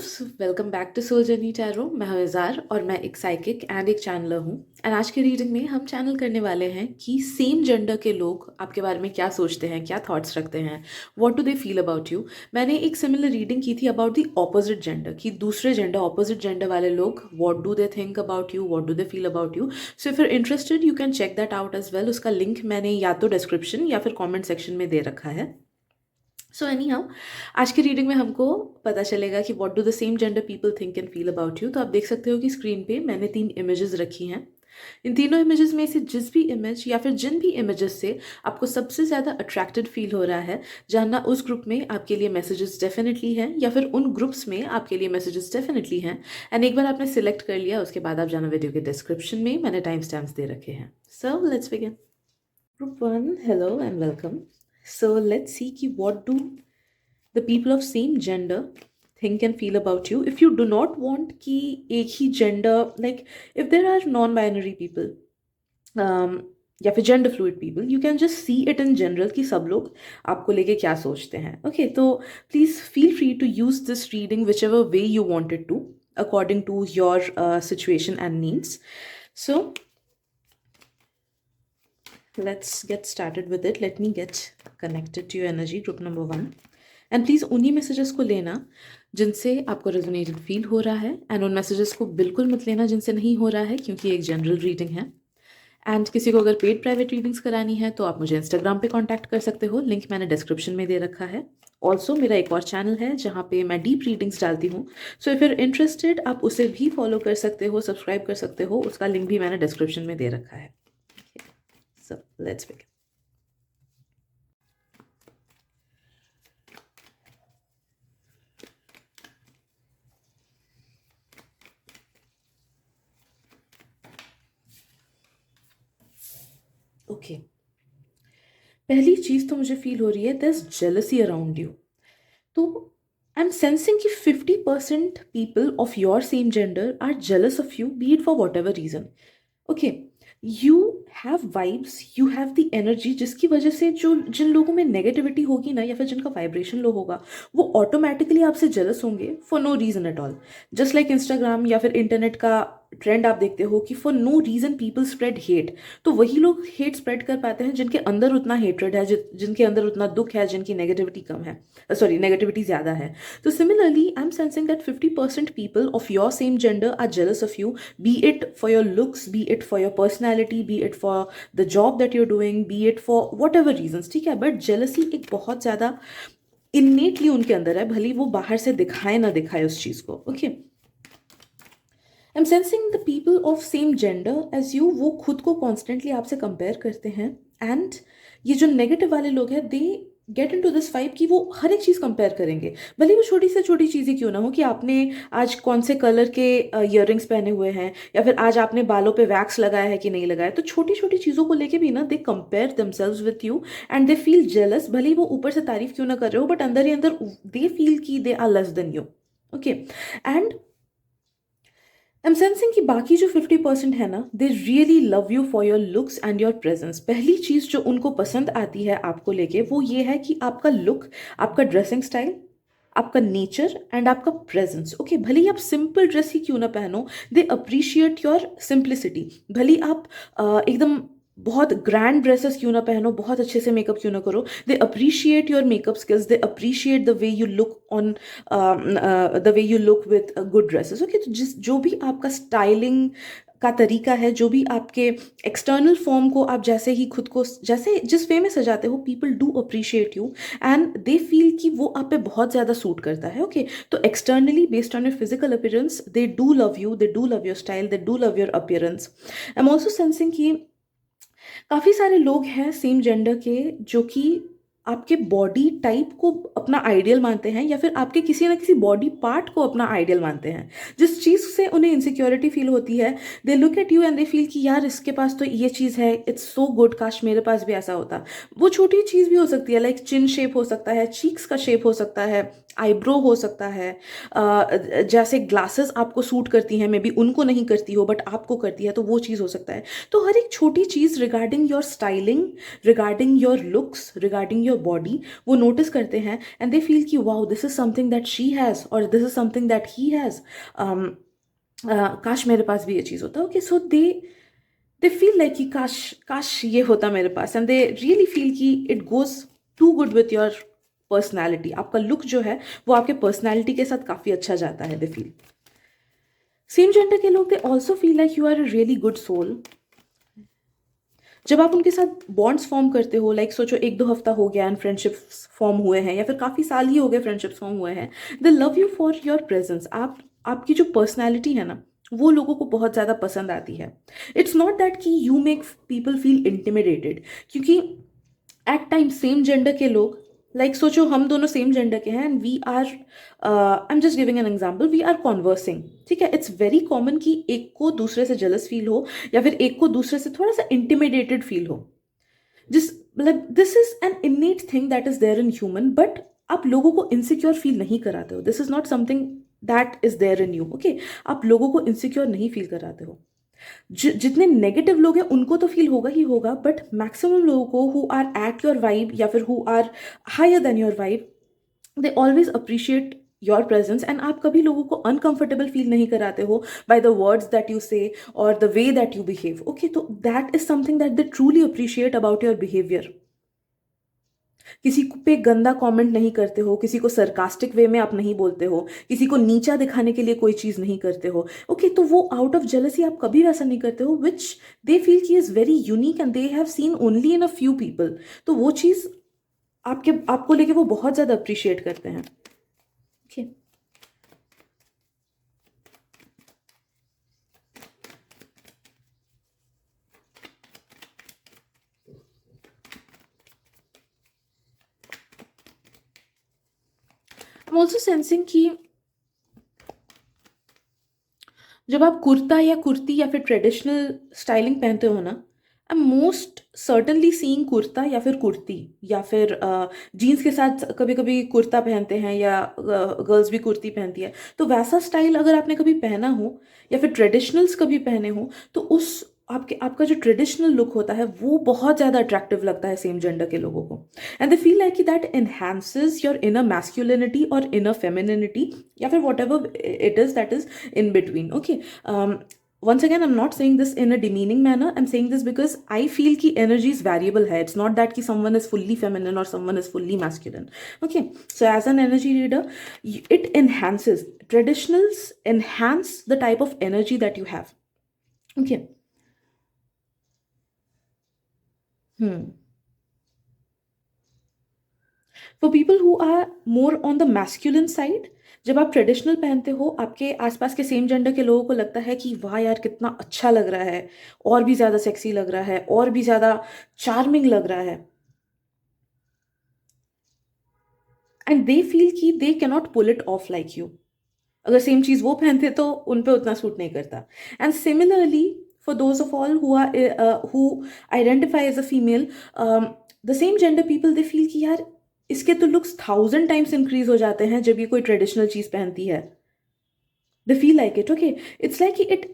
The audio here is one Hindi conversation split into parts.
Loaves, welcome back to soul journey tarot. मैं हूं इज़ार और मैं एक साइकिक एंड एक चैनलर हूं। एंड आज के रीडिंग में हम चैनल करने वाले हैं कि सेम जेंडर के लोग आपके बारे में क्या सोचते हैं, क्या थॉट्स रखते हैं, what do they feel about you. मैंने एक सिमिलर रीडिंग की थी अबाउट द ऑपोजिट जेंडर, कि दूसरे जेंडर ऑपोजिट जेंडर वाले लोग what do they think about you, what do they feel about you. So if you are interested you can check that out as well. उसका लिंक मैंने या तो डिस्क्रिप्शन या फिर कॉमेंट सेक्शन में दे रखा है। सो एनी हाउ, आज की रीडिंग में हमको पता चलेगा कि what do the same gender people think and feel about you. तो आप देख सकते हो कि स्क्रीन पे मैंने 3 इमेजेस रखी हैं। इन तीनों इमेजेस में से जिस भी इमेज या फिर जिन भी इमेजेस से आपको सबसे ज़्यादा अट्रैक्टेड फील हो रहा है, जानना उस ग्रुप में आपके लिए मैसेजेस डेफिनेटली हैं या फिर उन ग्रुप्स में आपके लिए मैसेजेस डेफिनेटली हैं। एंड एक बार आपने सिलेक्ट कर लिया, उसके बाद आप जाना वीडियो के डिस्क्रिप्शन में, मैंने टाइम स्टैम्प्स दे रखे हैं। So let's begin. Group 1, hello and welcome. So let's see कि what do the people of same gender think and feel about you. If you do not want कि एक ही gender, like if there are non-binary people या फिर gender fluid people, you can just see it in general कि सब लोग आपको लेके क्या सोचते हैं। ओके, तो please feel free to use this reading whichever way you wanted to, according to your situation and needs. So let's get started with it. Let me get connected to your energy, group number 1. And please उन्हीं मैसेजेस को लेना जिनसे आपको रेजोनेटेड फील हो रहा है, एंड उन मैसेजेस को बिल्कुल मत लेना जिनसे नहीं हो रहा है, क्योंकि एक जनरल रीडिंग है। एंड किसी को अगर पेड प्राइवेट रीडिंग्स करानी है तो आप मुझे इंस्टाग्राम पे कांटेक्ट कर सकते हो, लिंक मैंने डिस्क्रिप्शन में दे रखा है। ऑल्सो मेरा एक और चैनल है जहाँ पे मैं डीप रीडिंग्स डालती हूँ, so if you are interested आप उसे भी फॉलो कर सकते हो, सब्सक्राइब कर सकते हो, उसका लिंक भी मैंने डिस्क्रिप्शन में दे रखा है। सो लेट्स बिगिन। ओके, पहली चीज़ तो मुझे फील हो रही है दिस जेलसी अराउंड यू। तो आई एम सेंसिंग कि 50% people of your same gender are jealous of you, be it for whatever reason. Okay, you have vibes, you have the energy, जिसकी वजह से जो जिन लोगों में नेगेटिविटी होगी ना, या फिर जिनका वाइब्रेशन लो होगा, वो ऑटोमेटिकली आपसे जेलस होंगे for no reason at all. Just like Instagram या फिर इंटरनेट का ट्रेंड आप देखते हो कि for no reason people spread hate, तो वही लोग हेट स्प्रेड कर पाते हैं जिनके अंदर उतना हेट्रेड है, जिनके अंदर उतना दुख है, जिनकी नेगेटिविटी कम है, सॉरी नेगेटिविटी ज़्यादा है। तो similarly I am sensing that 50% people of your same gender are jealous of you, be it for your looks, be it for your personality, be it for the job that you are doing, be it for whatever reasons, ठीक है। बट जेलसी एक बहुत ज़्यादा इन्नेटली उनके अंदर है, भले वो बाहर से दिखाए ना दिखाए उस चीज़ को। Okay, I am sensing the people of same gender as you, वो खुद को कॉन्स्टेंटली आपसे कंपेयर करते हैं। एंड ये जो नेगेटिव वाले लोग हैं, they get in to this five कि वो हर एक चीज़ कंपेयर करेंगे, भले वो छोटी से छोटी चीज़ें क्यों ना हो, कि आपने आज कौन से कलर के ईयरिंग्स पहने हुए हैं, या फिर आज आपने बालों पे वैक्स लगाया है कि नहीं लगाया। तो छोटी छोटी चीज़ों को लेके भी ना they compare themselves with you and they feel jealous, भले ही वो ऊपर से तारीफ क्यों ना कर रहे हो, बट अंदर ही अंदर दे फील कि they are less than you. Okay, and I am sensing कि बाकी जो 50% है ना, they really love you for your looks and your presence. पहली चीज़ जो उनको पसंद आती है आपको लेके, वो ये है कि आपका लुक, आपका ड्रेसिंग स्टाइल, आपका नेचर एंड आपका प्रेजेंस। ओके, भले ही आप सिंपल ड्रेस ही क्यों ना पहनो, दे अप्रिशिएट योर सिंप्लिसिटी। भले ही आप एकदम बहुत ग्रैंड ड्रेसेस क्यों ना पहनो, बहुत अच्छे से मेकअप क्यों ना करो, they appreciate your makeup skills, they appreciate the way you look on, the way you look with good dresses. Okay, तो जो भी आपका स्टाइलिंग का तरीका है, जो भी आपके एक्सटर्नल फॉर्म को आप जैसे ही खुद को जैसे जिस वे में सजाते हो, people do appreciate you and they feel कि वो आप पे बहुत ज़्यादा सूट करता है। ओके, तो externally based on your physical appearance they do love you, they do love your style, they do love your appearance. I am also sensing कि काफ़ी सारे लोग हैं सेम जेंडर के जो कि आपके बॉडी टाइप को अपना आइडियल मानते हैं, या फिर आपके किसी ना किसी बॉडी पार्ट को अपना आइडियल मानते हैं। जिस चीज़ से उन्हें इनसिक्योरिटी फील होती है, they look at you and they feel कि यार इसके पास तो ये चीज़ है, इट्स सो गुड, काश मेरे पास भी ऐसा होता। वो छोटी चीज़ भी हो सकती है, लाइक चिन शेप हो सकता है, चीक्स का शेप हो सकता है, आईब्रो हो सकता है, जैसे ग्लासेस आपको सूट करती हैं, मे बी उनको नहीं करती हो बट आपको करती है, तो वो चीज़ हो सकता है। तो हर एक छोटी चीज़ regarding your styling, regarding your looks, regarding your body, वो नोटिस करते हैं एंड दे फील कि wow this is something that she has और this is something that he has. काश मेरे पास भी ये चीज़ होता। Okay, so they feel like कि काश काश ये होता मेरे पास, एंड दे रियली फील कि it goes too good with your personality. आपका लुक जो है वो आपके पर्सनैलिटी के साथ काफ़ी अच्छा जाता है, दे फील। सेम जेंडर के लोग, they also feel like you are a really good soul. जब आप उनके साथ बॉन्ड्स फॉर्म करते हो, लाइक सोचो 1-2 हफ्ता हो गया एंड फ्रेंडशिप्स फॉर्म हुए हैं, या फिर काफ़ी साल ही हो गए फ्रेंडशिप्स फॉर्म हुए हैं, दे love you for your presence. आपकी जो पर्सनैलिटी है ना, वो लोगों को बहुत ज़्यादा पसंद आती है। इट्स नॉट दैट कि you make people feel intimidated, क्योंकि एट टाइम सेम जेंडर के लोग, लाइक सोचो हम दोनों सेम जेंडर के हैं and we are, I am just giving an example, we are conversing, ठीक है। इट्स वेरी कॉमन कि एक को दूसरे से जेलस फील हो, या फिर एक को दूसरे से थोड़ा सा इंटिमिडेटेड फील हो। जिस मतलब this is an innate thing that is there in human, but आप लोगों को इनसिक्योर फील नहीं कराते हो। This is not something that is there in you, okay. आप लोगों को इनसिक्योर नहीं फील कराते हो। जितने नेगेटिव लोग हैं उनको तो फील होगा ही होगा, बट मैक्सिमम लोगों को who are at your vibe या फिर who are higher than your vibe, they always appreciate your presence, and आप कभी लोगों को अनकंफर्टेबल फील नहीं कराते हो by the words that you say और the way that you behave. Okay, तो that is something that they truly appreciate about your behaviour. किसी पे गंदा कमेंट नहीं करते हो, किसी को सरकास्टिक वे में आप नहीं बोलते हो, किसी को नीचा दिखाने के लिए कोई चीज़ नहीं करते हो। ओके, तो वो आउट ऑफ जेलसी आप कभी वैसा नहीं करते हो, विच दे फील की is very unique and they have seen only in a few people. तो वो चीज़ आपको लेके वो बहुत ज़्यादा अप्रिशिएट करते हैं। Okay, I am also sensing कि जब आप कुर्ता या कुर्ती या फिर ट्रेडिशनल स्टाइलिंग पहनते हो ना, I am most certainly seeing kurta या फिर कुर्ती, या फिर जीन्स के साथ कभी कभी कुर्ता पहनते हैं, या गर्ल्स भी कुर्ती पहनती है। तो वैसा स्टाइल अगर आपने कभी पहना हो या फिर ट्रेडिशनल्स कभी पहने हो, तो उस आपका जो ट्रेडिशनल लुक होता है वो बहुत ज़्यादा अट्रैक्टिव लगता है सेम जेंडर के लोगों को, and they feel like that enhances your inner masculinity और इनर फेमिनिनिटी, या फिर what ever it is that is in between. Okay, once again I'm not saying this in a demeaning manner, I'm saying this because I feel ki energy is variable hai. It's not that ki someone is fully feminine or someone is fully masculine. Okay, so as an energy reader, it enhances, traditionals enhance the type of energy that you have. Okay. Hmm. For people who are more on the masculine side, जब आप ट्रेडिशनल पहनते हो, आपके आसपास के सेम जेंडर के लोगों को लगता है कि वाह यार कितना अच्छा लग रहा है, और भी ज़्यादा सेक्सी लग रहा है, और भी ज़्यादा चार्मिंग लग रहा है, एंड दे फील कि they cannot pull it off like you. अगर सेम चीज़ वो पहनते तो उन पे उतना सूट नहीं करता। And similarly for those of all who identify as a female, the same gender people, they feel कि यार इसके तो लुक्स 1000 टाइम्स इंक्रीज हो जाते हैं जब ये कोई ट्रेडिशनल चीज़ पहनती है। दे feel like it. Okay, it's like it,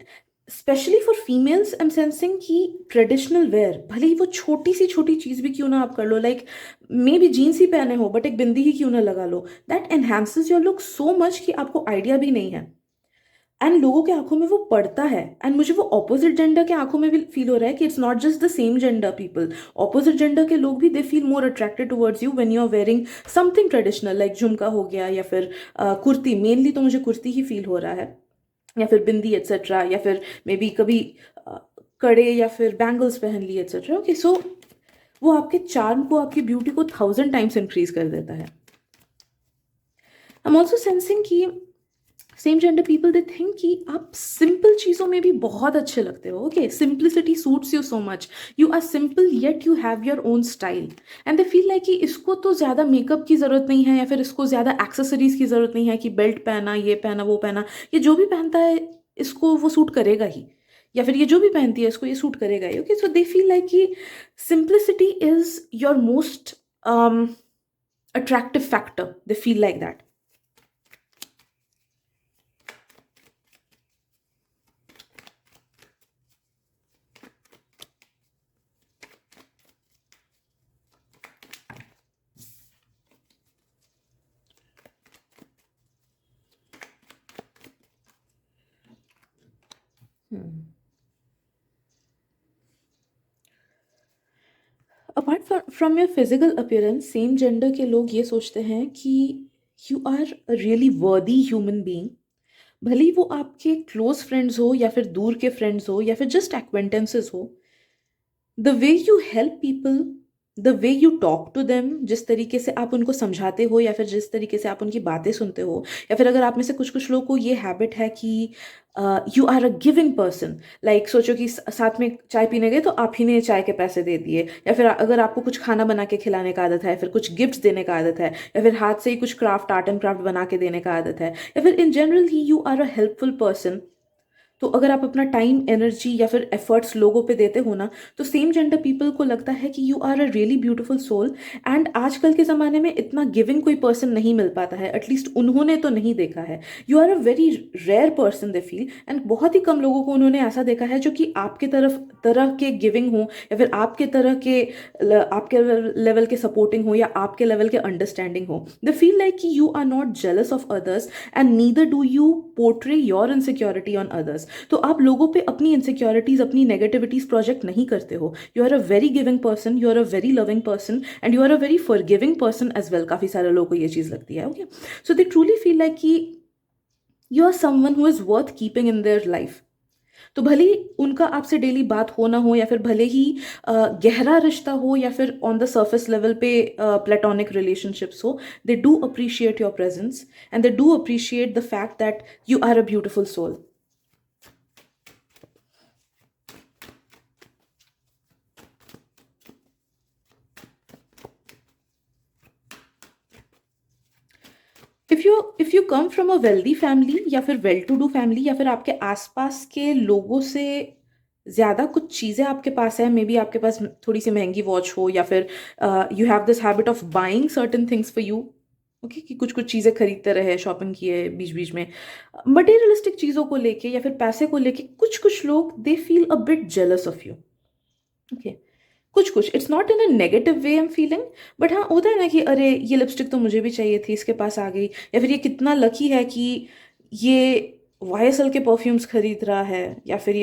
specially for females I am sensing कि ट्रेडिशनल वेयर, भले ही वो छोटी सी छोटी चीज़ भी क्यों ना आप कर लो, लाइक मे बी जीन्स ही पहने हो बट एक बिंदी ही क्यों ना लगा लो, that enhances your look so much कि आपको आइडिया भी नहीं है, एंड लोगों के आंखों में वो पड़ता है। एंड मुझे वो ऑपोजिट जेंडर के आंखों में भी फील हो रहा है कि it's not just the same gender people, opposite gender के लोग भी they feel more attracted towards you when you are wearing something traditional, like jhumka हो गया, या फिर कुर्ती, मेनली तो मुझे कुर्ती ही फील हो रहा है, या फिर बिंदी एट्सेट्रा, या फिर मे बी कभी कड़े या फिर बैंगल्स पहन लिए एट्सेट्रा। ओके, सो वो आपके चार्म को, आपकी ब्यूटी को 1000 टाइम्स इंक्रीज कर देता है। आई एम ऑल्सो सेंसिंग कि same gender people, they think कि आप सिंपल चीज़ों में भी बहुत अच्छे लगते हो। Okay, simplicity suits you so much, you are simple yet you have your own style, and they feel like कि इसको तो ज़्यादा मेकअप की ज़रूरत नहीं है, या फिर इसको ज़्यादा एक्सेसरीज की ज़रूरत नहीं है कि बेल्ट पहना, ये पहना, वो पहना, ये जो भी पहनता है इसको वो सूट करेगा ही, या फिर ये जो भी पहनती है इसको ये सूट करेगा ही। Okay, so they feel like कि simplicity is your most attractive factor, they feel like that. Apart from your physical appearance, same gender के लोग ये सोचते हैं कि you are a really worthy human being. भले ही वो आपके क्लोज फ्रेंड्स हो या फिर दूर के फ्रेंड्स हो या फिर जस्ट एक्वेंटेंसेस हो, the way you help people, the way you talk to them, जिस तरीके से आप उनको समझाते हो या फिर जिस तरीके से आप उनकी बातें सुनते हो, या फिर अगर आप में से कुछ कुछ लोगों को ये हैबिट है कि you are a giving person, like सोचो कि साथ में चाय पीने गए तो आप ही ने चाय के पैसे दे दिए, या फिर अगर आपको कुछ खाना बना के खिलाने का आदत है, फिर कुछ गिफ्ट्स देने का आदत है, या फिर हाथ से ही कुछ क्राफ्ट, आर्ट एंड क्राफ्ट बना के देने का आदत है, या फिर इन जनरल ही you are a helpful person, तो अगर आप अपना टाइम, एनर्जी या फिर एफर्ट्स लोगों पे देते हो ना, तो सेम जेंडर पीपल को लगता है कि you are a really beautiful soul. And आजकल के ज़माने में इतना गिविंग कोई पर्सन नहीं मिल पाता है, एटलीस्ट उन्होंने तो नहीं देखा है। You are a very rare person they feel, and बहुत ही कम लोगों को उन्होंने ऐसा देखा है जो कि आपके तरह के गिविंग हो, या फिर आपके तरह के आपके लेवल के सपोर्टिंग हो, या आपके लेवल के अंडरस्टैंडिंग हो। दे फील लाइक कि you are not jealous of others and neither do you portray your insecurity on others. तो आप लोगों पे अपनी इनसिक्योरिटीज, अपनी नेगेटिविटीज प्रोजेक्ट नहीं करते हो। You are a very giving person, you are a very loving person, and you are a very forgiving person as well. काफी सारे लोगों को ये चीज लगती है। Okay, so they truly feel like कि you are someone who is worth keeping in their life. तो भले ही उनका आपसे डेली बात हो ना हो, या फिर भले ही गहरा रिश्ता हो, या फिर ऑन द सर्फेस लेवल पे प्लेटोनिक रिलेशनशिप्स हो, they do appreciate your presence and they do appreciate the fact that you are a beautiful soul. If you come from a wealthy family, या फिर वेल टू डू फैमिली, या फिर आपके आसपास के लोगों से ज़्यादा कुछ चीज़ें आपके पास है, मे बी आपके पास थोड़ी सी महंगी वॉच हो, या फिर you have this habit of buying certain things for you. Okay, कि कुछ कुछ चीज़ें खरीदते रहे, शॉपिंग किए बीच बीच में, मटेरियलिस्टिक चीज़ों को लेके या फिर पैसे को लेके, कुछ कुछ लोग they feel a bit jealous of you. Okay, कुछ कुछ, it's not in a negative way I am feeling, but हाँ होता है ना कि अरे ये लिपस्टिक तो मुझे भी चाहिए थी, इसके पास आ गई, या फिर ये कितना लकी है कि ये YSL के परफ्यूम्स खरीद रहा है, या फिर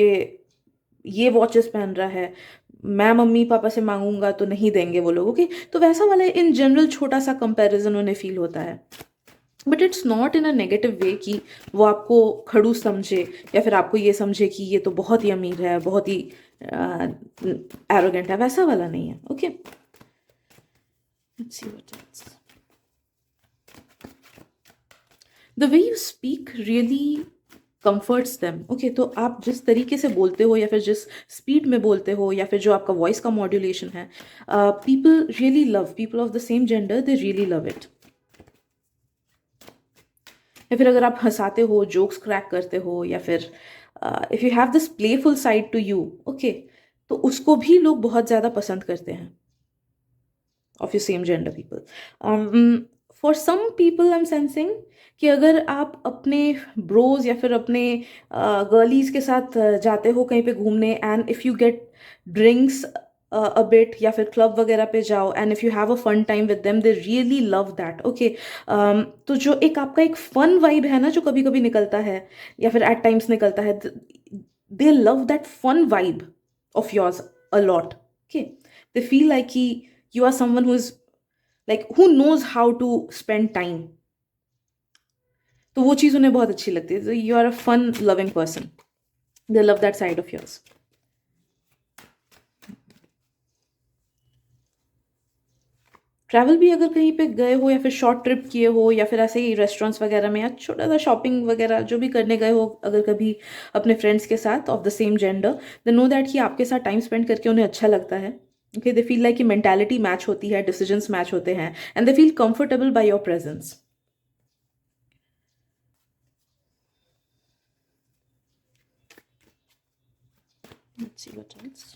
ये वॉचेस पहन रहा है, मैं मम्मी पापा से मांगूंगा तो नहीं देंगे वो लोग। ओके, तो वैसा वाला इन जनरल छोटा सा कंपैरिजन उन्हें फील होता है, but it's not in a negative way कि वो आपको खड़ूस समझे, या फिर आपको ये समझे कि ये तो बहुत ही अमीर है, बहुत ही एरोगेंट है, वैसा वाला नहीं है। Okay, let's see what else. The way you speak really comforts them. Okay, तो आप जिस तरीके से बोलते हो, या फिर जिस स्पीड में बोलते हो, या फिर जो आपका वॉइस का मॉड्यूलेशन है, people really love, people of the same gender they really love it. या फिर अगर आप हंसाते हो, जोक्स क्रैक करते हो, या फिर if you have this playful side to you, okay, तो उसको भी लोग बहुत ज़्यादा पसंद करते हैं of your same gender people. For some people I am sensing कि अगर आप अपने ब्रोज या फिर अपने गर्लीज के साथ जाते हो कहीं पे घूमने, and if you get drinks a bit, या फिर क्लब वगैरह पे जाओ, and if you have a fun time with them, they really love that. Okay, तो जो एक आपका एक फन वाइब है ना, जो कभी कभी निकलता है, या फिर एट टाइम्स निकलता है, they love that fun vibe of yours a lot. Okay, they feel like you are someone who is like who knows how to spend time. तो वो चीज़ उन्हें बहुत अच्छी लगती है। So you are a fun loving person, they love that side of yours. Travel भी अगर कहीं पे गए हो, या फिर शॉर्ट ट्रिप किए हो, या फिर ऐसे ही रेस्टोरेंट्स वगैरह में, या छोटा सा शॉपिंग वगैरह जो भी करने गए हो अगर कभी अपने फ्रेंड्स के साथ of the same gender, they know that कि आपके साथ टाइम स्पेंड करके उन्हें अच्छा लगता है। ओके, दे फील लाइक कि मेंटालिटी मैच होती है, डिसीजंस मैच होते हैं, and they feel comfortable by your presence. Let's see what else.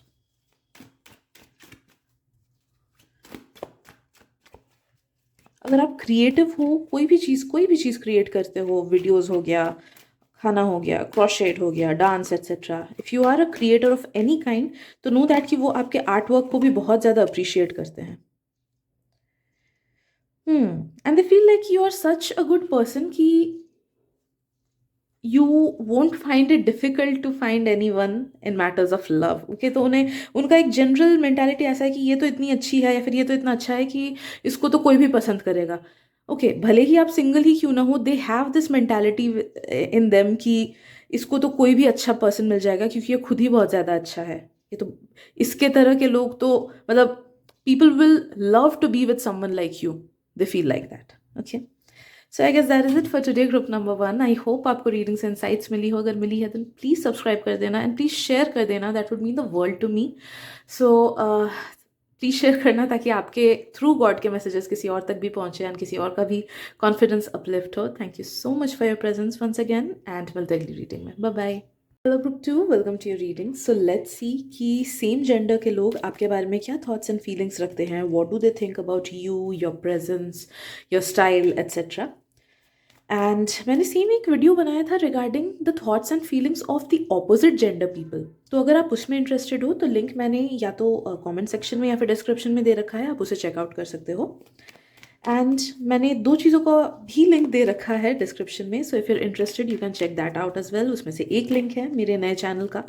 अगर आप क्रिएटिव हो, कोई भी चीज़ क्रिएट करते हो, वीडियोस हो गया, खाना हो गया, क्रोशेट हो गया, dance etcetera, if you are a creator of any kind, तो नो दैट कि वो आपके आर्ट वर्क को भी बहुत ज़्यादा अप्रिशिएट करते हैं। And they feel like you are such a good person कि you won't find it difficult to find anyone in matters of love. Okay, तो उन्हें उनका एक जनरल मेंटालिटी ऐसा है कि ये तो इतनी अच्छी है या फिर ये तो इतना अच्छा है कि इसको तो कोई भी पसंद करेगा। ओके, भले ही आप सिंगल ही क्यों ना हो, दे have this mentality in them कि इसको तो कोई भी अच्छा पर्सन मिल जाएगा क्योंकि ये खुद ही बहुत ज़्यादा अच्छा है। ये तो इसके तरह के लोग तो मतलब people will love to be with someone like you, they feel like that. Okay, so I guess that is it for today group number 1। I hope आपको रीडिंग्स एंड साइट्स मिली हो। अगर मिली है तो प्लीज़ सब्सक्राइब कर देना एंड प्लीज़ शेयर कर देना, that would mean the world to me. So please share करना ताकि आपके थ्रू गॉड के मैसेजेस किसी और तक भी पहुँचे एंड किसी और का भी कॉन्फिडेंस अपलिफ्ट हो। Thank you so much for your presence once again and मिलते अगली रीडिंग में। Bye bye. Hello group 2, welcome to your reading. So let's see कि सेम जेंडर के लोग आपके बारे में क्या थॉट्स एंड फीलिंग्स रखते हैं। What do they think about you, your presence, your style etcetera. And मैंने सेम एक वीडियो बनाया था regarding the thoughts and feelings of the opposite gender people. तो अगर आप उसमें इंटरेस्टेड हो तो लिंक मैंने या तो कमेंट सेक्शन में या फिर डिस्क्रिप्शन में दे रखा है, आप उसे चेकआउट कर सकते हो। एंड मैंने दो चीज़ों का भी लिंक दे रखा है डिस्क्रिप्शन में, so if you're interested you can check that out as well. उसमें से एक लिंक है मेरे नए चैनल का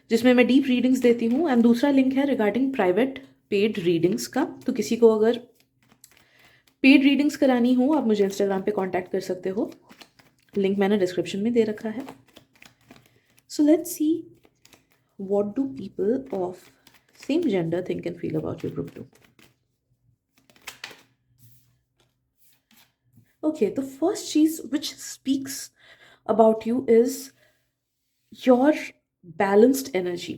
जिसमें मैं डीप रीडिंग्स देती हूँ, एंड दूसरा लिंक है रिगार्डिंग प्राइवेट पेड रीडिंग्स का। तो किसी को अगर पेड रीडिंग्स करानी हो आप मुझे इंस्टाग्राम पे कांटेक्ट कर सकते हो, लिंक मैंने डिस्क्रिप्शन में दे रखा है। सो let's see what do people of same gender think and feel about your group 2। Okay, the first cheese which speaks about you is your balanced energy.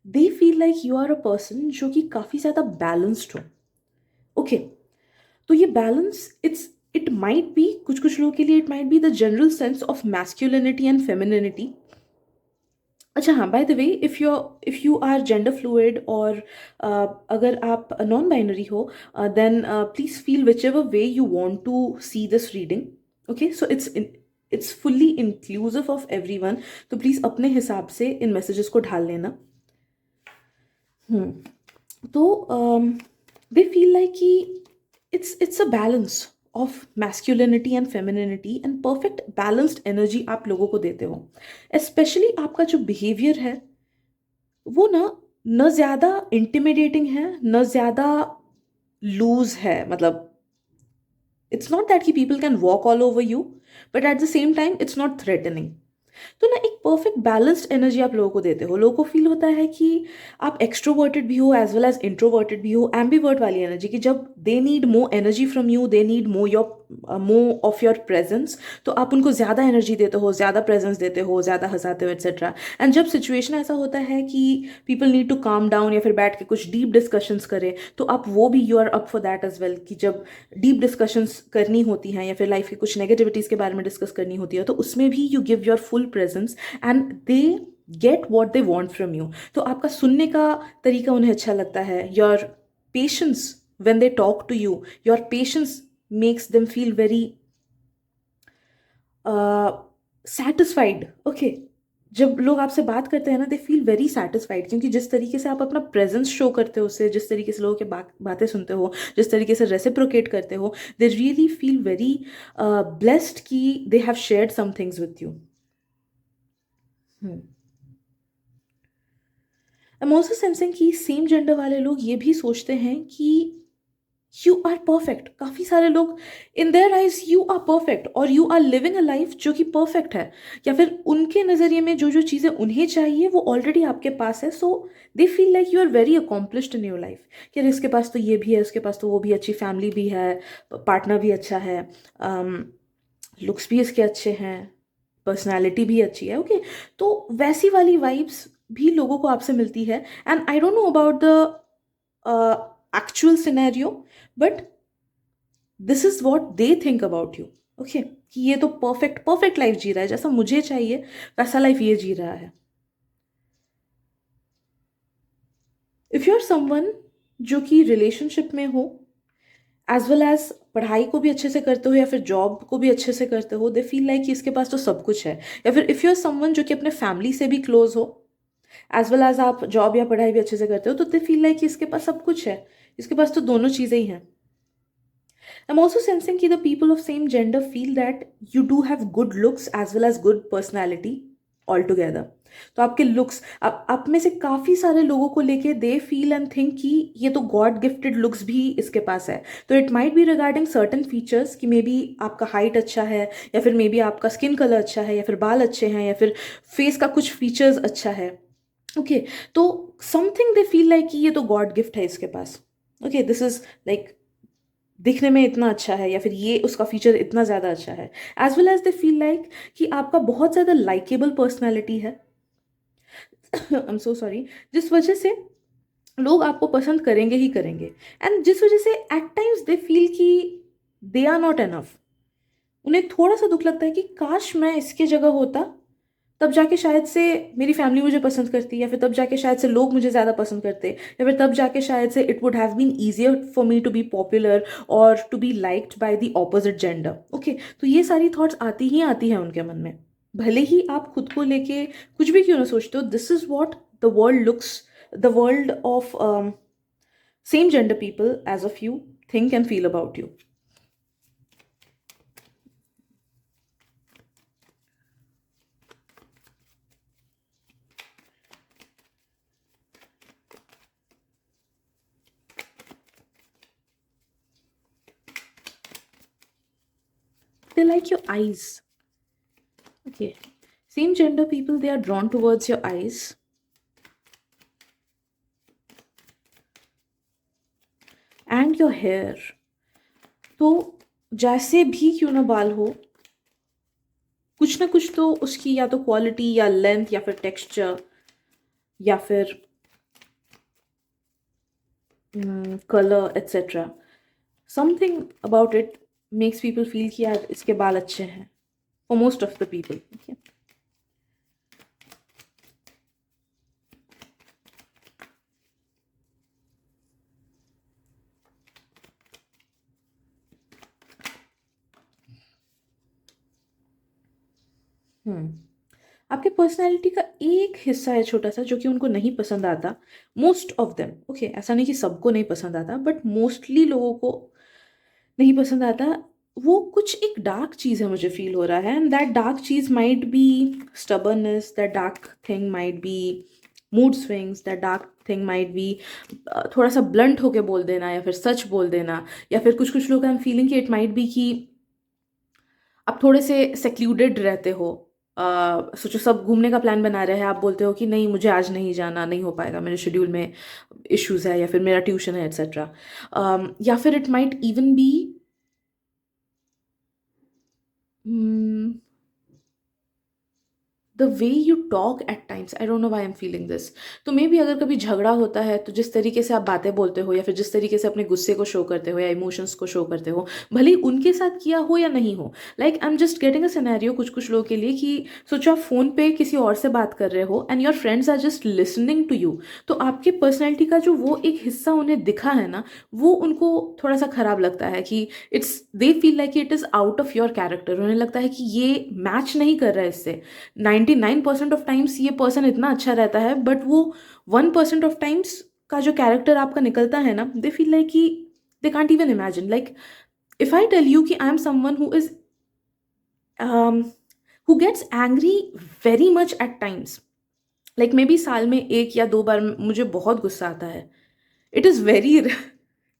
They feel like you are a person जो कि काफ़ी ज़्यादा balanced हो। Okay, तो ये balance it might be कुछ कुछ लोगों के लिए it might be the general sense of masculinity and femininity। अच्छा हाँ, by the way if you are gender fluid और अगर आप नॉन बाइनरी हो then please feel whichever way you want to see this reading. Okay, so it's fully inclusive of everyone, तो प्लीज़ अपने हिसाब से इन मैसेजेस को ढाल लेना। तो दे फील लाइक कि it's a balance of masculinity and femininity and perfect balanced energy आप लोगों को देते हो। स्पेशली आपका जो बिहेवियर है वो न ज़्यादा इंटिमिडेटिंग है न ज़्यादा लूज है। मतलब इट्स नॉट दैट कि people can walk all over you, but at the same time it's not threatening. तो ना एक परफेक्ट बैलेंस्ड एनर्जी आप लोगों को देते हो। लोगों को फील होता है कि आप एक्सट्रोवर्टेड भी हो एज वेल एज इंट्रोवर्टेड भी हो, एम्बीवर्ट वाली एनर्जी की जब they need more energy from you, they need more of your presence, तो आप उनको ज़्यादा एनर्जी देते हो, ज़्यादा प्रेजेंस देते हो, ज़्यादा हंसाते हो एट्सेट्रा। एंड जब सिचुएशन ऐसा होता है कि people need to calm down या फिर बैठ के कुछ डीप डिस्कशंस करें, तो आप वो भी you are up for that as well कि जब डीप डिस्कशंस करनी होती हैं या फिर लाइफ की कुछ नेगेटिविटीज़ के बारे में डिस्कस करनी होती है तो उसमें भी you give your full presence and they get what they want from you. तो आपका सुनने का तरीका उन्हें अच्छा लगता है। Your patience when they talk to you, your patience makes them feel very satisfied। okay, जब लोग आपसे बात करते हैं ना दे फील वेरी सेटिस्फाइड, क्योंकि जिस तरीके से आप अपना प्रेजेंस शो करते हो उससे, जिस तरीके से लोगों के बातें सुनते हो, जिस तरीके से रेसिप्रोकेट करते हो, they really feel very blessed कि they have shared some things with you. I am also sensing कि सेम जेंडर वाले लोग ये भी सोचते हैं कि यू आर परफेक्ट। काफ़ी सारे लोग in their eyes you are perfect और you are living a life जो कि परफेक्ट है, या फिर उनके नज़रिए में जो जो चीज़ें उन्हें चाहिए वो ऑलरेडी आपके पास है। So they feel like you are very accomplished in your life कि यार इसके पास तो ये भी है, उसके पास तो वो भी, अच्छी फैमिली भी है, पार्टनर भी अच्छा है, लुक्स भी इसके अच्छे हैं, पर्सनैलिटी भी अच्छी है। ओके, तो वैसी वाली वाइब्स भी लोगों को आपसे मिलती है। And I don't know about the actual scenario, but this is what they think about you. Okay, कि ये तो परफेक्ट परफेक्ट लाइफ जी रहा है, जैसा मुझे चाहिए वैसा लाइफ ये जी रहा है। इफ यू आर समवन जो कि रिलेशनशिप में हो एज वेल एज पढ़ाई को भी अच्छे से करते हो या फिर जॉब को भी अच्छे से करते हो, दे फील लाइक कि इसके पास तो सब कुछ है। या फिर इफ़ यू आर समवन जो कि अपने फैमिली से भी क्लोज हो एज वेल एज आप जॉब या पढ़ाई भी अच्छे से करते हो, तो दे फील लाइक कि इसके पास सब कुछ है, इसके पास तो दोनों चीज़ें ही हैं। I'm also sensing कि the people of same gender feel that you do have good looks as well as good personality altogether. तो आपके लुक्स आप में से काफ़ी सारे लोगों को लेके दे फील एंड थिंक कि ये तो गॉड गिफ्टेड लुक्स भी इसके पास है. तो it might be regarding certain features कि मे बी आपका हाइट अच्छा है, या फिर मे बी आपका स्किन कलर अच्छा है, या फिर बाल अच्छे हैं, या फिर फेस का कुछ फीचर्स अच्छा है. ओके, तो समथिंग दे फील लाइक कि ये तो गॉड गिफ्ट है इसके पास. ओके, दिस इज लाइक दिखने में इतना अच्छा है, या फिर ये उसका फीचर इतना ज़्यादा अच्छा है. As well as they feel like कि आपका बहुत ज़्यादा लाइकेबल पर्सनैलिटी है. I am so sorry. जिस वजह से लोग आपको पसंद करेंगे ही करेंगे. एंड जिस वजह से एट टाइम्स दे फील कि दे आर नॉट एनफ. उन्हें थोड़ा सा दुख लगता है कि काश मैं इसके जगह होता, तब जाके शायद से मेरी फैमिली मुझे पसंद करती, या फिर तब जाके शायद से लोग मुझे ज़्यादा पसंद करते, या फिर तब जाके शायद से it would have been easier for me to be popular और to be liked by the opposite gender. Okay, तो ये सारी थॉट्स आती हैं उनके मन में. भले ही आप खुद को लेके कुछ भी क्यों ना सोचते हो, this is what the world looks, the world of same gender people as of you think and feel about you. They like your eyes. Okay. Same gender people, they are drawn towards your eyes. And your hair. तो जैसे भी क्यों ना बाल हो, कुछ ना कुछ तो उसकी या तो क्वालिटी या लेंथ या फिर टेक्सचर या फिर colour etcetera, something about it makes people feel कि यार इसके बाल अच्छे हैं. For most of the people. आपके पर्सनैलिटी का एक हिस्सा है छोटा सा जो कि उनको नहीं पसंद आता. Most of them. ओके, ऐसा नहीं कि सबको नहीं पसंद आता, बट मोस्टली लोगों को नहीं पसंद आता. वो कुछ एक डार्क चीज़ है, मुझे फील हो रहा है. And that dark cheese might be stubbornness, that dark thing might be mood swings, that dark thing might be थोड़ा सा ब्लंट होके बोल देना, या फिर सच बोल देना, या फिर कुछ कुछ लोग आई एम फीलिंग कि इट माइट बी कि आप थोड़े से सेक्लूडेड रहते हो. सोचो सब घूमने का प्लान बना रहे हैं, आप बोलते हो कि नहीं मुझे आज नहीं जाना, नहीं हो पाएगा, मेरे शेड्यूल में इश्यूज है, या फिर मेरा ट्यूशन है एट्सेट्रा. या फिर it might even be the way you talk eight times. I don't know why I am feeling this. तो मे बी अगर कभी झगड़ा होता है तो जिस तरीके से आप बातें बोलते हो, या फिर जिस तरीके से अपने गुस्से को शो करते हो या इमोशंस को शो करते हो, भले ही उनके साथ किया हो या नहीं हो. Like I am just getting a scenario कुछ कुछ लोगों के लिए कि सोचो आप फ़ोन पे किसी और से बात कर रहे हो and your friends are just listening to you. तो आपके पर्सनैलिटी का जो वो एक हिस्सा उन्हें दिखा है ना, वो उनको थोड़ा सा खराब लगता है कि it's they feel like it is out of your character. उन्हें लगता है कि ये मैच नहीं कर रहा है इससे. 99% ऑफ टाइम्स ये पर्सन इतना अच्छा रहता है, बट वो 1% ऑफ टाइम्स का जो कैरेक्टर आपका निकलता है ना, दे फील लाइक कि they can't even imagine. Like if I tell you कि I am someone who is who gets angry very much at times, like maybe साल में एक या दो बार मुझे बहुत गुस्सा आता है. It is very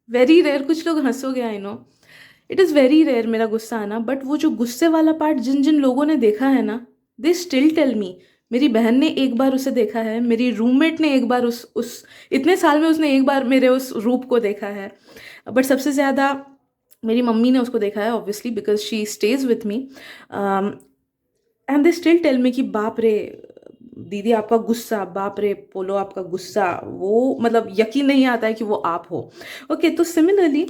very rare. कुछ लोग हंसोगे, I know. It is very rare मेरा गुस्सा आना, बट वो जो गुस्से वाला पार्ट जिन जिन लोगों ने देखा है ना, दे स्टिल टेल मी. मेरी बहन ने एक बार उसे देखा है, मेरी रूममेट ने एक बार उस इतने साल में उसने एक बार मेरे उस रूप को देखा है. बट सबसे ज़्यादा मेरी मम्मी ने उसको देखा है, obviously because she stays with me. And they still tell me कि बाप रे दीदी आपका गुस्सा, बाप रे पोलो आपका गुस्सा, वो मतलब यकीन नहीं आता है कि वो आप हो. ओके, तो सिमिलरली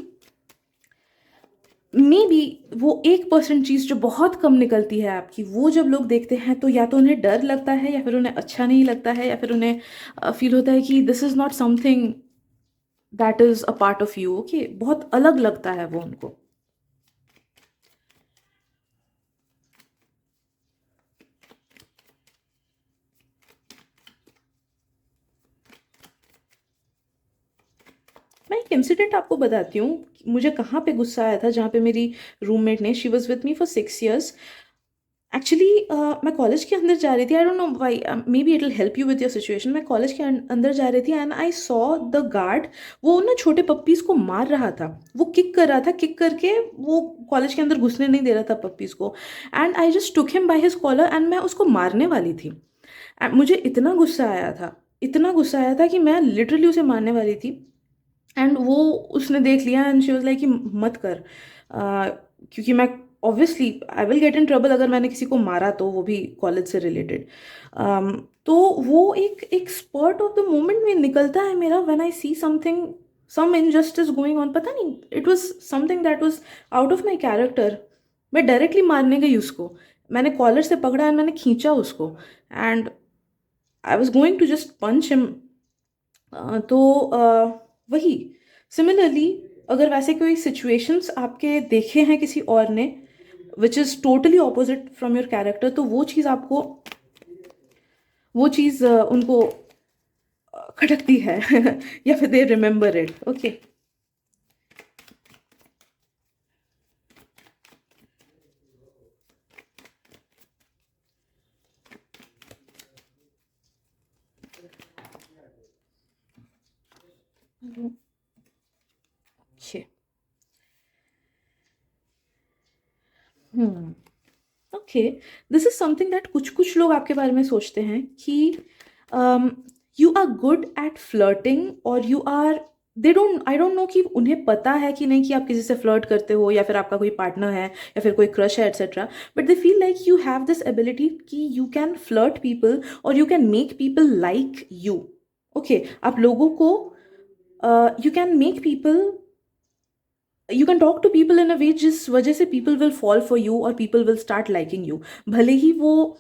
मे बी वो 1% चीज़ जो बहुत कम निकलती है आपकी, वो जब लोग देखते हैं तो या तो उन्हें डर लगता है, या फिर उन्हें अच्छा नहीं लगता है, या फिर उन्हें फील होता है कि this is not something that is a part of you. Okay, बहुत अलग लगता है वो उनको. मैं एक इंसिडेंट आपको बताती हूँ कि मुझे कहाँ पे गुस्सा आया था, जहाँ पे मेरी रूममेट ने, she was with me for 6 years। Actually मैं कॉलेज के अंदर जा रही थी, आई don't know why, may be it will help you with your situation. मैं कॉलेज के अंदर जा रही थी and I saw the guard, वो ना छोटे पप्पीज़ को मार रहा था, वो किक कर रहा था, किक करके वो कॉलेज के अंदर घुसने नहीं दे रहा था पप्पीज़ को। And I just took him by his collar and मैं उसको मारने वाली थी। मुझे इतना गुस्सा आया था, इतना गुस्सा आया था कि मैं लिटरली उसे मारने वाली थी। एंड वो, उसने देख लिया एंड शी वाज लाइक कि मत कर। क्योंकि मैं obviously I will get in trouble अगर मैंने किसी को मारा तो, वो भी कॉलेज से रिलेटेड। तो वो एक एक स्पर्ट ऑफ द मोमेंट में निकलता है मेरा, when I see something, some injustice going on, पता नहीं, it was something that was out of my character. मैं डायरेक्टली मारने गई उसको, मैंने कॉलर से पकड़ा एंड मैंने खींचा उसको, and I was going to just punch him. तो वही, सिमिलरली, अगर वैसे कोई सिचुएशंस आपके देखे हैं किसी और ने which is totally opposite from your character, तो वो चीज़ आपको, वो चीज़ उनको खटकती है या फिर they remember it. Okay. Okay. Hmm. Okay. This is something that कुछ कुछ लोग आपके बारे में सोचते हैं कि you are good at flirting, और you are, they don't, I don't know कि उन्हें पता है कि नहीं कि आप किसी से फ्लर्ट करते हो, या फिर आपका कोई पार्टनर है, या फिर कोई क्रश है, etcetera. But they feel like you have this ability कि यू कैन फ्लर्ट पीपल और you can make people like you. Okay, आप लोगों को, you can make people, you can talk to people in a way जिस वजह से people will fall for you और people will start liking you, भले ही वो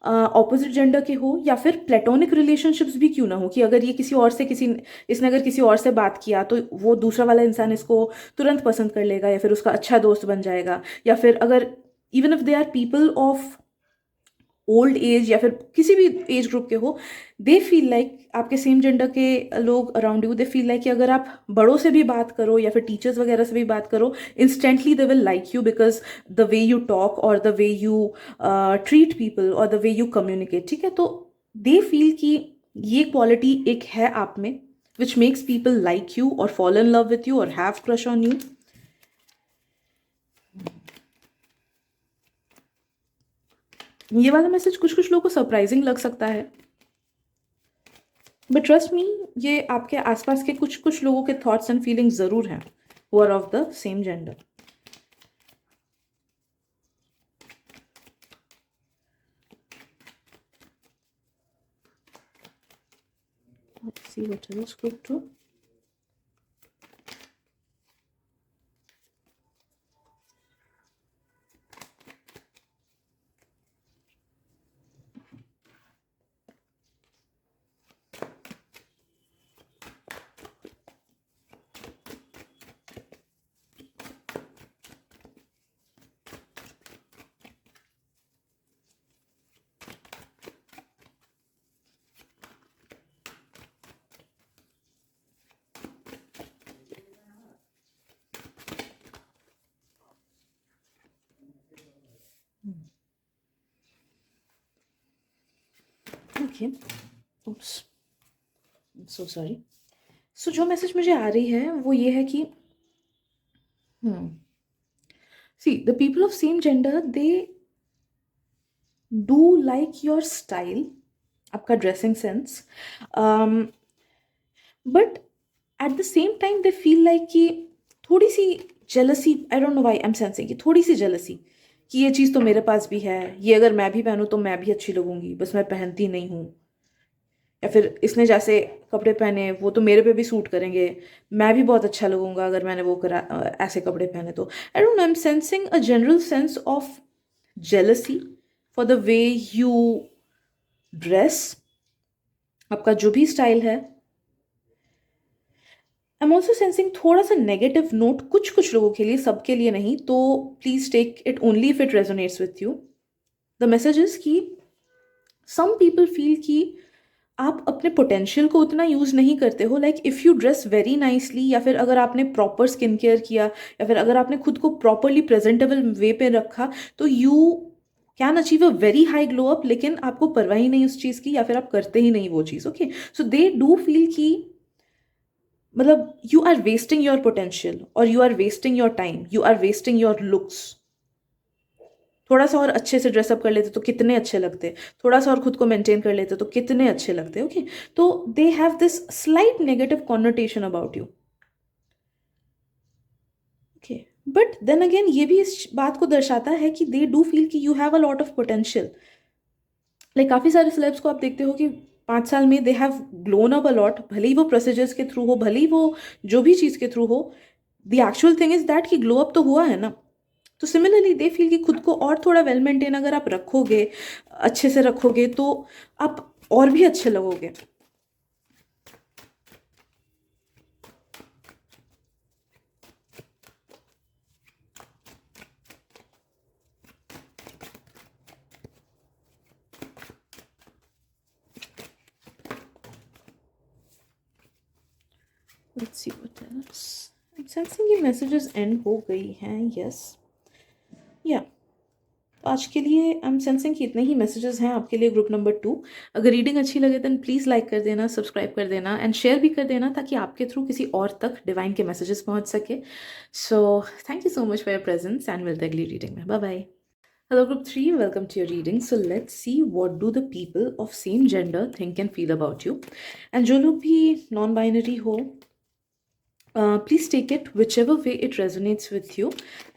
ऑपोजिट जेंडर के हो या फिर प्लेटोनिक रिलेशनशिप्स भी क्यों ना हो। कि अगर ये किसी और से, किसी, इसने अगर किसी और से बात किया तो वो दूसरा वाला इंसान इसको तुरंत पसंद कर लेगा, या फिर उसका अच्छा दोस्त बन जाएगा। या फिर अगर, even if they are people of old age या फिर किसी भी एज ग्रुप के हो, दे फील लाइक, आपके सेम जेंडर के लोग around you, they feel like कि अगर आप बड़ों से भी बात करो या फिर टीचर्स वगैरह से भी बात करो, instantly they will like you, because the way you talk और the way you treat people और द वे यू कम्युनिकेट। ठीक है, तो दे फील कि ये क्वालिटी एक है आप में, which makes people like you और fall in love with you और हैव क्रश ऑन यू। ये वाला मैसेज कुछ कुछ लोगों को सरप्राइजिंग लग सकता है, बट ट्रस्ट मी, ये आपके आसपास के कुछ कुछ लोगों के थॉट्स एंड फीलिंग्स ज़रूर हैं who are of the same gender. Let's see what else group too. Okay. Oops. So sorry. So जो मैसेज मुझे आ रही है वो ये है कि, see, the people of same gender, they do like your style, आपका dressing sense, but at the same time they feel like कि थोड़ी सी jealousy, I don't know why I am sensing कि थोड़ी सी जेलसी कि ये चीज़ तो मेरे पास भी है, ये अगर मैं भी पहनूं तो मैं भी अच्छी लगूंगी, बस मैं पहनती नहीं हूँ। या फिर इसने जैसे कपड़े पहने वो तो मेरे पे भी सूट करेंगे, मैं भी बहुत अच्छा लगूंगा अगर मैंने वो करा, ऐसे कपड़े पहने तो। आई don't no, I am sensing a general sense of jealousy for the way you dress, आपका जो भी स्टाइल है। आई एम ऑल्सो सेंसिंग थोड़ा सा नेगेटिव नोट कुछ कुछ लोगों के लिए, सबके लिए नहीं, तो please take it only if it resonates with you. The message is कि सम पीपल फील कि आप अपने पोटेंशियल को उतना यूज़ नहीं करते हो। Like if you dress very nicely, या फिर अगर आपने प्रॉपर स्किन केयर किया, या फिर अगर आपने खुद को प्रॉपरली प्रेजेंटेबल वे पे रखा, तो you can achieve a very high glow up. लेकिन आपको परवाह ही नहीं उस चीज़ की, या फिर आप करते ही नहीं वो चीज़। Okay, so they do feel कि मतलब you are wasting your potential, और you are wasting your time, you are wasting your looks. थोड़ा सा और अच्छे से ड्रेसअप कर लेते तो कितने अच्छे लगते, थोड़ा सा और खुद को मेंटेन कर लेते तो कितने अच्छे लगते। ओके, तो they have this slight negative connotation about you. Okay, but then again ये भी इस बात को दर्शाता है कि दे डू फील कि you have a lot of potential. Like काफ़ी सारे सेलेब्स को आप देखते हो कि 5 साल में they have glown up a lot, भले ही वो प्रोसीजर्स के थ्रू हो, भले ही वो जो भी चीज़ के थ्रू हो। The actual thing is that कि ग्लो अप तो हुआ है ना। तो सिमिलरली दे फील कि खुद को और थोड़ा वेल मेंटेन अगर आप रखोगे, अच्छे से रखोगे, तो आप और भी अच्छे लगोगे। Let's see what else. I am sensing ये मैसेजेस एंड हो गई हैं। यस, या तो आज के लिए आई एम सेंसिंग कि इतने ही मैसेजेस हैं आपके लिए, ग्रुप नंबर 2। अगर रीडिंग अच्छी लगे देन प्लीज़ लाइक कर देना, सब्सक्राइब कर देना, एंड शेयर भी कर देना, ताकि आपके थ्रू किसी और तक डिवाइन के मैसेजेस पहुंच सके। So thank you so much for your presence, and मिलते हैं अगली रीडिंग में। Bye bye. Hello, Group 3. Welcome to your reading. So let's see what do the people of same gender think and feel about you. And जो लोग भी non-binary हो, please take it whichever way it resonates with you,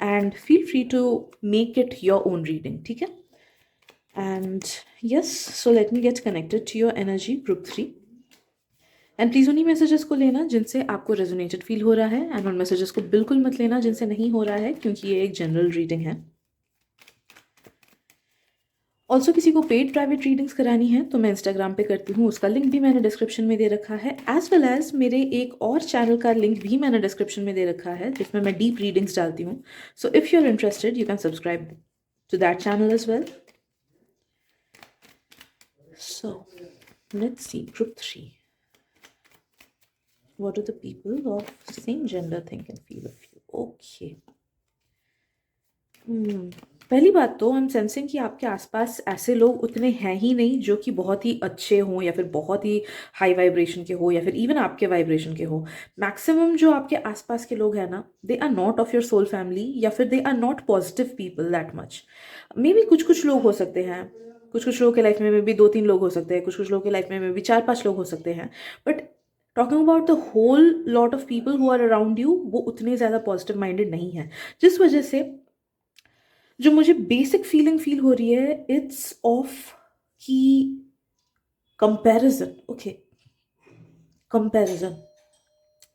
and feel free to make it your own reading. ठीक है? And yes, so let me get connected to your energy, Group 3. And please उन्हीं मैसेजेस को लेना जिनसे आपको रेजोनेटेड फील हो रहा है, एंड उन मैसेजेस को बिल्कुल मत लेना जिनसे नहीं हो रहा है, क्योंकि ये एक जनरल रीडिंग है। ऑल्सो किसी को पेड प्राइवेट रीडिंग्स करानी है तो मैं इंस्टाग्राम पे करती हूँ, उसका लिंक भी मैंने डिस्क्रिप्शन में दे रखा है, एज वेल एज मेरे एक और चैनल का लिंक भी मैंने डिस्क्रिप्शन में दे रखा है, जिसमें मैं डीप रीडिंग्स डालती हूँ। So if you are interested you can subscribe to that channel as well. So let's see group 3, what do the people of same gender think and feel of you? Okay. पहली बात तो आई एम सेंसिंग कि आपके आसपास ऐसे लोग उतने हैं ही नहीं जो कि बहुत ही अच्छे हों, या फिर बहुत ही हाई वाइब्रेशन के हो, या फिर इवन आपके वाइब्रेशन के हो। मैक्सिमम जो आपके आसपास के लोग हैं ना, they are not of your soul family, या फिर they are not positive people that much. Maybe कुछ कुछ लोग हो सकते हैं, कुछ कुछ लोगों के लाइफ में भी 2-3 लोग हो सकते हैं, कुछ कुछ लोगों के लाइफ में भी 4-5 लोग हो सकते हैं, but talking about the whole lot of people who are around you, वो उतने ज़्यादा पॉजिटिव माइंडेड नहीं है। जिस वजह से जो मुझे बेसिक फीलिंग फील हो रही है, इट्स ऑफ की comparison. Okay, comparison.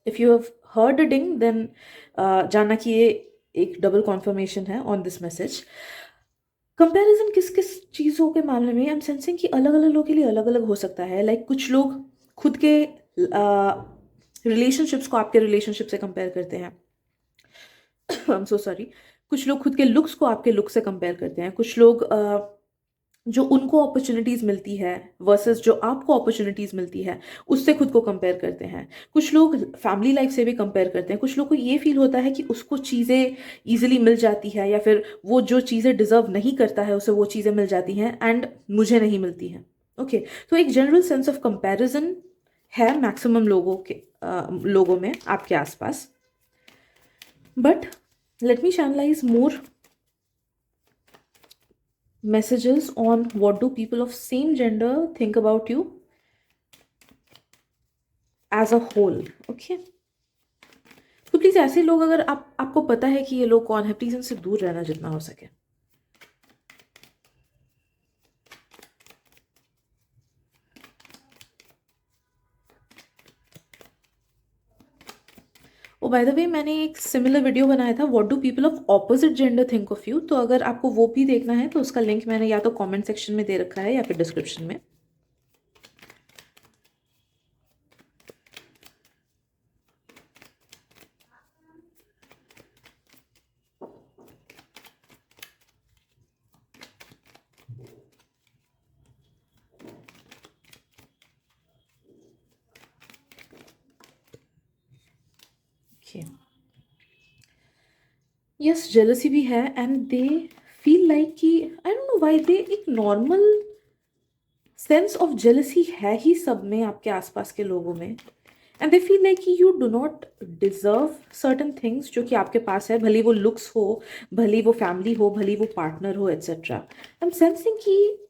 If you have heard a ding then जानना कि ये एक डबल कॉन्फर्मेशन है ऑन दिस मैसेज। कंपैरिजन किस किस चीज़ों के मामले में? आई एम सेंसिंग कि अलग अलग लोगों के लिए अलग अलग हो सकता है। लाइक कुछ लोग खुद के रिलेशनशिप्स को आपके रिलेशनशिप से कंपेयर करते हैं। आई एम सो सॉरी। कुछ लोग खुद के लुक्स को आपके लुक से कंपेयर करते हैं। कुछ लोग जो उनको अपॉर्चुनिटीज़ मिलती है वर्सेस जो आपको अपॉर्चुनिटीज़ मिलती है, उससे खुद को कंपेयर करते हैं। कुछ लोग फैमिली लाइफ से भी कंपेयर करते हैं। कुछ लोग को ये फील होता है कि उसको चीज़ें ईजिली मिल जाती है, या फिर वो जो चीज़ें डिज़र्व नहीं करता है उसे वो चीज़ें मिल जाती हैं, एंड मुझे नहीं मिलती हैं। ओके, तो एक जनरल सेंस ऑफ कंपैरिजन है मैक्सिमम लोगों में आपके आसपास। But let me channelize more messages on what do people of same gender think about you as a whole. Okay, तो प्लीज ऐसे लोग, अगर आपको पता है कि ये लोग कौन है, प्लीज इनसे दूर रहना जितना हो सके। ओ बाय द वे, मैंने एक सिमिलर वीडियो बनाया था, what do people of opposite gender think of you. तो अगर आपको वो भी देखना है तो उसका लिंक मैंने या तो कमेंट सेक्शन में दे रखा है या फिर डिस्क्रिप्शन में। ओके, यस जेलसी भी है एंड दे फील लाइक कि आई डोंट नो व्हाई दे एक नॉर्मल सेंस ऑफ जेलसी है ही सब में, आपके आसपास के लोगों में। एंड दे फील लाइक कि you do not deserve certain things जो कि आपके पास है, भले वो लुक्स हो, भले वो फैमिली हो, भले वो पार्टनर हो, एट्सेट्रा। आई एम सेंसिंग कि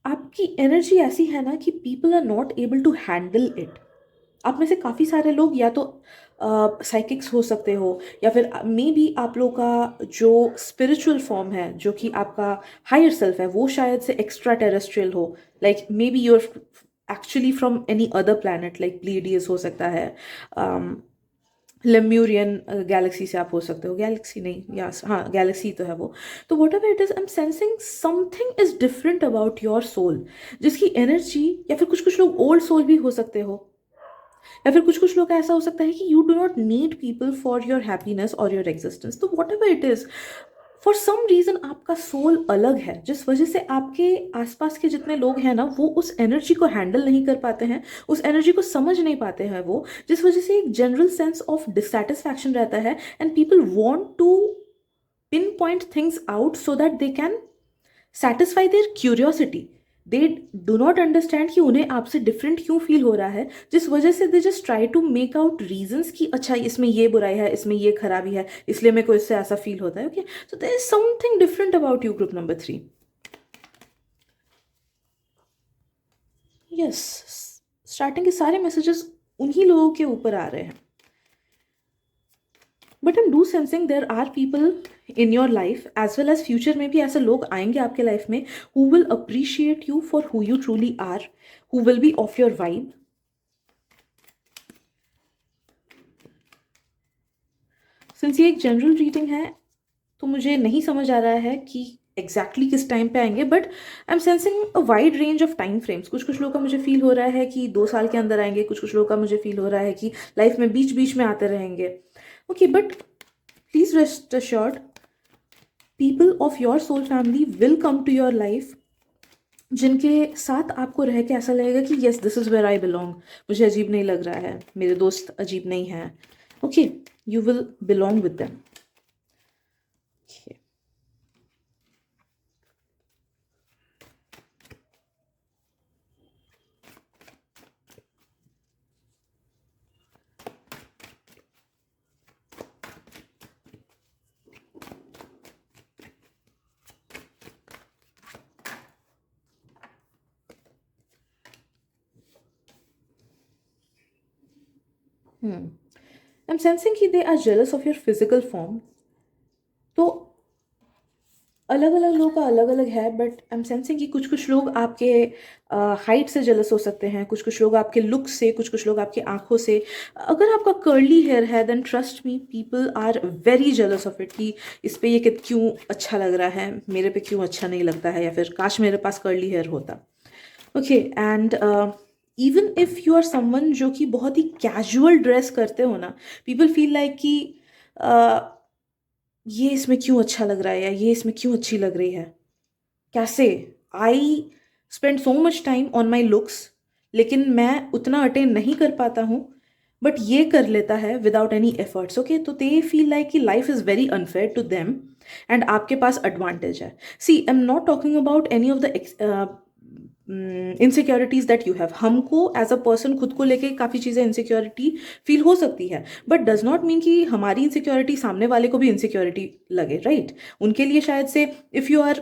आपकी एनर्जी ऐसी है ना कि people are not able to handle it. आप में से काफ़ी सारे लोग या तो साइकिक्स हो सकते हो, या फिर मे बी आप लोग का जो स्पिरिचुअल फॉर्म है, जो कि आपका हायर सेल्फ है, वो शायद से एक्स्ट्रा टेरेस्ट्रियल हो। Like maybe you're actually from any other planet, like Pleiades हो सकता है, लेम्यूरियन गैलेक्सी से आप हो सकते हो, गैलेक्सी नहीं, या हाँ गैलेक्सी तो है वो। तो whatever it is, I am sensing something is different about your soul, जिसकी एनर्जी, या फिर कुछ कुछ लोग ओल्ड सोल भी हो सकते हो, या फिर कुछ कुछ लोग का ऐसा हो सकता है कि you do not need people for your happiness और योर एग्जिस्टेंस। तो whatever it is, for some reason आपका सोल अलग है, जिस वजह से आपके आसपास के जितने लोग हैं ना, वो उस एनर्जी को हैंडल नहीं कर पाते हैं, उस एनर्जी को समझ नहीं पाते हैं वो, जिस वजह से एक जनरल सेंस ऑफ डिससेटिस्फैक्शन रहता है, and people want to pinpoint things out so that they can satisfy their curiosity. They do not understand कि उन्हें आपसे डिफरेंट क्यों फील हो रहा है, जिस वजह से they just try to make out reasons कि अच्छा इसमें ये बुराई है, इसमें ये खराबी है, इसलिए मेरे को इससे ऐसा फील होता है। Okay, so there is something different about you, group number 3। Yes, starting के सारे मैसेजेस उन्हीं लोगों के ऊपर आ रहे हैं, but I'm do sensing there are people in your life as well as future में भी ऐसे लोग आएंगे आपके लाइफ में who will appreciate you for who you truly are, who will be of your vibe। Since ये एक जनरल रीडिंग है, तो मुझे नहीं समझ आ रहा है कि एग्जैक्टली किस टाइम पे आएंगे, but I am sensing a wide range of time frames. कुछ कुछ लोग का मुझे फील हो रहा है कि 2 साल के अंदर आएंगे, कुछ कुछ लोग का मुझे फील हो रहा है कि लाइफ में बीच बीच में आते रहेंगे। Okay, but please rest assured, people of your soul family will come to your life, जिनके साथ आपको रह के ऐसा लगेगा कि yes this is where I belong, मुझे अजीब नहीं लग रहा है, मेरे दोस्त अजीब नहीं हैं। Okay, you will belong with them. I am sensing कि they are jealous of your physical form. तो अलग अलग लोगों का अलग अलग है, बट आई एम सेंसिंग कि कुछ कुछ लोग आपके हाइट से जेलस हो सकते हैं, कुछ कुछ लोग आपके लुक से, कुछ कुछ लोग आपकी आंखों से। अगर आपका कर्ली हेयर है then trust me, people are very jealous of it कि इस पे ये क्यों अच्छा लग रहा है, मेरे पे क्यों अच्छा नहीं लगता है, या फिर काश मेरे पास कर्ली हेयर होता। Okay, and even if you are someone जो कि बहुत ही कैजुअल ड्रेस करते हो ना, पीपल फील लाइक कि ये इसमें क्यों अच्छा लग रहा है, या ये इसमें क्यों अच्छी लग रही है, कैसे। I spend so much time on my looks, लेकिन मैं उतना अटेन नहीं कर पाता हूँ, बट ये कर लेता है विदाउट एनी एफर्ट्स। ओके, तो दे फील लाइक कि life is very unfair to them, and आपके पास एडवांटेज है। See, I am not talking about any of the insecurities that you have. हमको एज अ पर्सन खुद को लेके काफ़ी चीज़ें इनसिक्योरिटी फील हो सकती है, बट डज नॉट मीन कि हमारी इनसिक्योरिटी सामने वाले को भी इनसिक्योरिटी लगे, राइट। उनके लिए शायद से if you are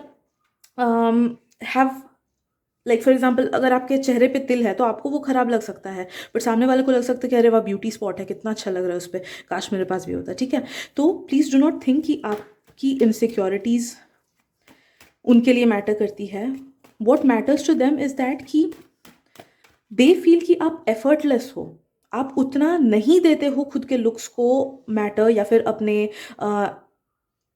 have, like for example, अगर आपके चेहरे पे तिल है तो आपको वो खराब लग सकता है, बट सामने वाले को लग सकता है कि अरे वाह ब्यूटी स्पॉट है, कितना अच्छा लग रहा है उस पर, काश मेरे पास भी होता। ठीक है, तो प्लीज़ डू नॉट थिंक कि आपकी इनसिक्योरिटीज़ उनके लिए मैटर करती है। What matters to them is that कि दे फील कि आप एफर्टलेस हो, आप उतना नहीं देते हो खुद के लुक्स को मैटर, या फिर अपने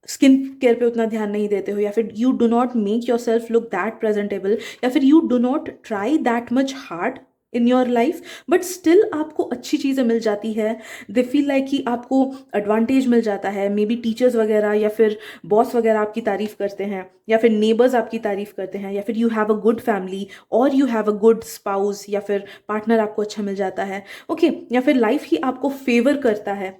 स्किन केयर पे उतना ध्यान नहीं देते हो, या फिर you do not make your self look that presentable, या फिर you do not try that much hard in your life, but still आपको अच्छी चीज़ें मिल जाती है। दे फील लाइक कि आपको एडवांटेज मिल जाता है, मे बी टीचर्स वगैरह या फिर बॉस वगैरह आपकी तारीफ करते हैं, या फिर नेबर्स आपकी तारीफ करते हैं, या फिर you have a good family, और you have a good spouse, या फिर पार्टनर आपको अच्छा मिल जाता है। ओके, या फिर लाइफ ही आपको फेवर करता है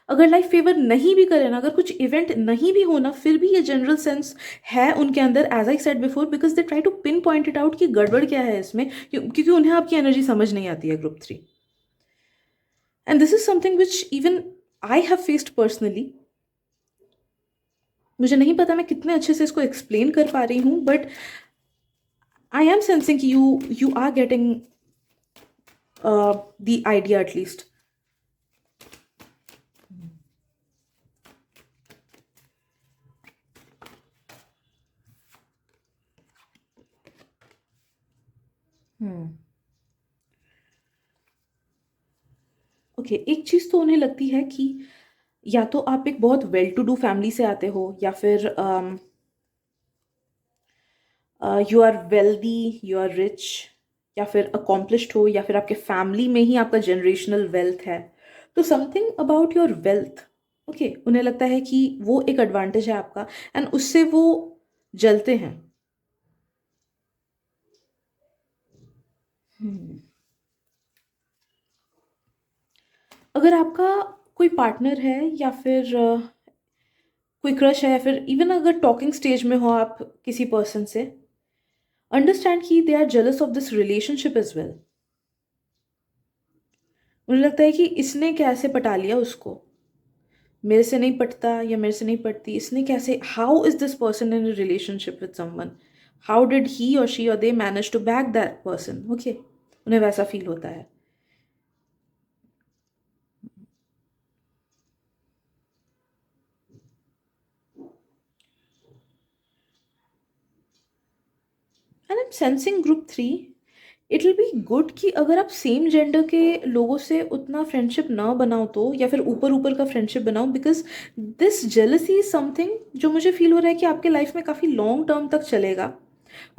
अगर लाइफ फेवर नहीं भी करे ना, अगर कुछ इवेंट नहीं भी होना, फिर भी ये जनरल सेंस है उनके अंदर, as I said before, because they try to pinpoint it out कि गड़बड़ क्या है इसमें, क्योंकि उन्हें आपकी एनर्जी समझ नहीं आती है group 3। And this is something which even I have faced personally. मुझे नहीं पता मैं कितने अच्छे से इसको एक्सप्लेन कर पा रही हूँ, but I am sensing you are getting the idea at least. Okay, एक चीज़ तो उन्हें लगती है कि या तो आप एक बहुत वेल टू डू फैमिली से आते हो, या फिर you are wealthy, you are rich, या फिर अकॉम्प्लिश्ड हो, या फिर आपके फैमिली में ही आपका जनरेशनल वेल्थ है। तो something about your wealth, okay, उन्हें लगता है कि वो एक एडवांटेज है आपका, एंड उससे वो जलते हैं। हम्म। अगर आपका कोई पार्टनर है, या फिर कोई क्रश है, या फिर इवन अगर टॉकिंग स्टेज में हो आप किसी पर्सन से, अंडरस्टैंड कि they are jealous of this relationship as well. उन्हें लगता है कि इसने कैसे पटा लिया उसको, मेरे से नहीं पटता या मेरे से नहीं पटती, इसने कैसे, how is this person in relationship with someone, how did he और शी और they manage to back that person, okay, उन्हें वैसा फील होता है। And I am sensing group 3, it will be good कि अगर आप सेम जेंडर के लोगों से उतना फ्रेंडशिप ना बनाओ तो, या फिर ऊपर ऊपर का फ्रेंडशिप बनाओ, because this jealousy is something जो मुझे फील हो रहा है कि आपके लाइफ में काफ़ी लॉन्ग टर्म तक चलेगा,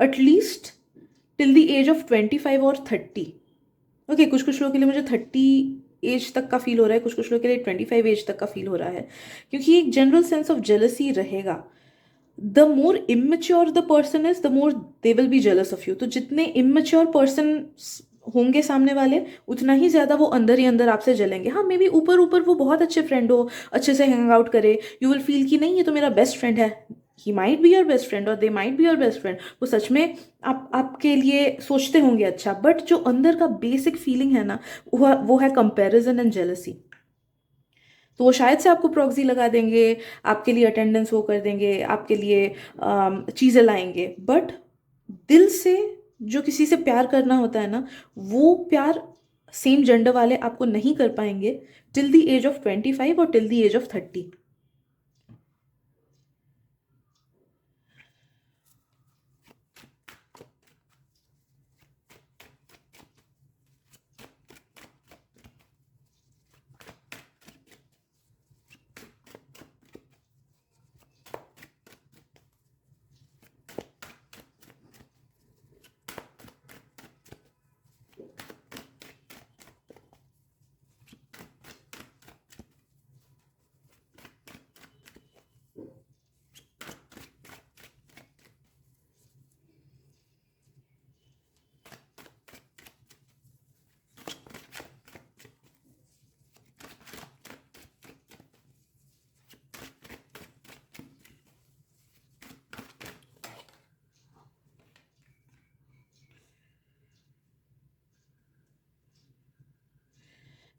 at least till the age of 25 और 30। ओके, कुछ कुछ लोगों के लिए मुझे 30 एज तक का फील हो रहा है, कुछ कुछ लोगों के लिए 25 एज तक का फील हो रहा है, क्योंकि एक जनरल सेंस ऑफ जेलसी रहेगा। The more immature the person is, the more they will be jealous of you. तो जितने इमेच्योर पर्सन होंगे सामने वाले, उतना ही ज़्यादा वो अंदर ही अंदर आपसे जलेंगे। हाँ, मे बी ऊपर ऊपर वो बहुत अच्छे फ्रेंड हो, अच्छे से हैंग आउट करे, यू विल फील कि नहीं ये तो मेरा बेस्ट फ्रेंड है, he might be your best friend और they might be your best friend, वो सच में आपके लिए सोचते होंगे अच्छा, बट जो अंदर का बेसिक फीलिंग है ना, वो है कंपेरिजन एंड जेलसी। तो वो शायद से आपको प्रॉक्सी लगा देंगे, आपके लिए अटेंडेंस वो कर देंगे, आपके लिए चीज़ें लाएंगे, बट दिल से जो किसी से प्यार करना होता है ना, वो प्यार सेम जेंडर वाले आपको नहीं कर पाएंगे टिल द एज ऑफ 25 और till the age of 30।